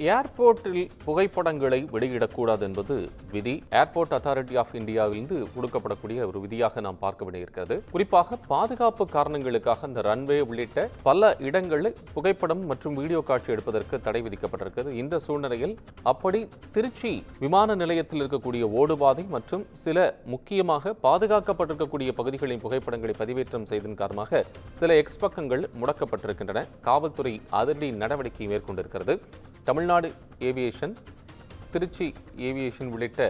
ஏர்போர்ட்டில் புகைப்படங்களை வெளியிடக்கூடாது என்பது விதி. ஏர்போர்ட் அத்தாரிட்டி ஆஃப் இந்தியாவிலிருந்து கொடுக்கப்படக்கூடிய ஒரு விதியாக நாம் பார்க்க வேண்டியிருக்கிறது. குறிப்பாக பாதுகாப்பு காரணங்களுக்காக அந்த ரன்வே உள்ளிட்ட பல இடங்களில் புகைப்படம் மற்றும் வீடியோ காட்சி எடுப்பதற்கு தடை விதிக்கப்பட்டிருக்கிறது. இந்த சூழ்நிலையில் அப்படி திருச்சி விமான நிலையத்தில் இருக்கக்கூடிய ஓடுபாதை மற்றும் சில முக்கியமாக பாதுகாக்கப்பட்டிருக்கக்கூடிய பகுதிகளின் புகைப்படங்களை பதிவேற்றம் செய்ததன் காரணமாக சில எக்ஸ் பக்கங்கள் முடக்கப்பட்டிருக்கின்றன. காவல்துறை அதிரடி நடவடிக்கை மேற்கொண்டிருக்கிறது. தமிழ்நாடு ஏவியேஷன், திருச்சி ஏவியேஷன் உள்ளிட்ட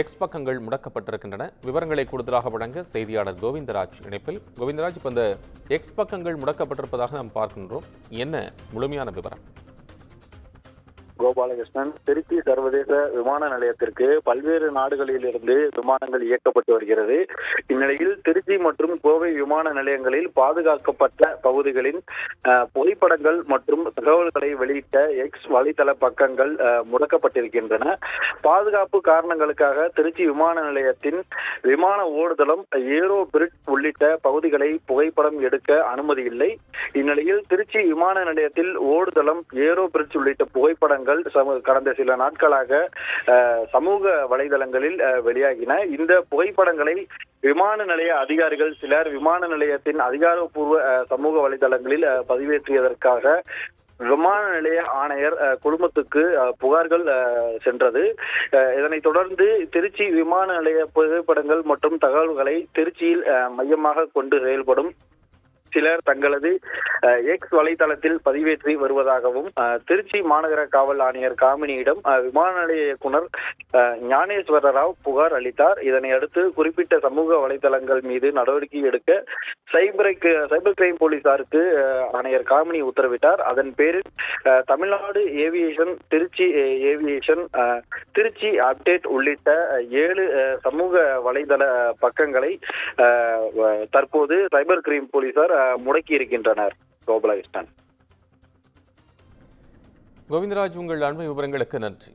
எக்ஸ் பக்கங்கள் முடக்கப்பட்டிருக்கின்றன. விவரங்களை கூடுதலாக வழங்க செய்தியாளர் கோவிந்தராஜ் இணைப்பில். கோவிந்தராஜ், இப்போ இந்த எக்ஸ் பக்கங்கள் முடக்கப்பட்டிருப்பதாக நாம் பார்க்கின்றோம், என்ன முழுமையான விவரம்? கோபாலகிருஷ்ணன், திருச்சி சர்வதேச விமான நிலையத்திற்கு பல்வேறு நாடுகளில் இருந்து விமானங்கள் இயக்கப்பட்டு வருகிறது. இந்நிலையில் திருச்சி மற்றும் கோவை விமான நிலையங்களில் பாதுகாக்கப்பட்ட பகுதிகளின் புகைப்படங்கள் மற்றும் தகவல்களை வெளியிட்ட எக்ஸ் வலைதள பக்கங்கள் முடக்கப்பட்டிருக்கின்றன. பாதுகாப்பு காரணங்களுக்காக திருச்சி விமான நிலையத்தின் விமான ஓடுதளம், ஏரோ பிரிட்ஜ் உள்ளிட்ட பகுதிகளை புகைப்படம் எடுக்க அனுமதி இல்லை. இந்நிலையில் திருச்சி விமான நிலையத்தில் ஓடுதளம், ஏரோ பிரிட்ஜ் உள்ளிட்ட புகைப்படங்கள் கடந்த சில நாட்களாக சமூக வலைதளங்களில் வெளியாகின. இந்த புகைப்படங்களை விமான நிலைய அதிகாரிகள் சிலர் விமான நிலையத்தின் அதிகாரப்பூர்வ சமூக வலைதளங்களில் பதிவேற்றியதற்காக விமான நிலைய ஆணையர் குழுமத்துக்கு புகார்கள் சென்றது. இதனைத் தொடர்ந்து திருச்சி விமான நிலைய புகைப்படங்கள் மற்றும் தகவல்களை திருச்சியில் மையமாக கொண்டு செயல்படும் சிலர் தங்களது எக்ஸ் வலைதளத்தில் பதிவேற்றி வருவதாகவும் திருச்சி மாநகர காவல் ஆணையர் காமினியிடம் விமான நிலைய இயக்குனர் ஞானேஸ்வர ராவ் புகார் அளித்தார். இதனை அடுத்து குறிப்பிட்ட சமூக வலைதளங்கள் மீது நடவடிக்கை எடுக்க சைபர் கிரைம் போலீசாருக்கு ஆணையர் காமினி உத்தரவிட்டார். அதன் பேரில் Tamil Nadu aviation, Trichy aviation, Trichy update உள்ளிட்ட 7 சமூக வலைதள பக்கங்களை தற்போது சைபர் கிரைம் போலீசார் முடக்கி இருக்கின்றனர். கோபாலகிருஷ்ணன். கோவிந்தராஜ், உங்கள் அண்மை விவரங்களுக்கு நன்றி.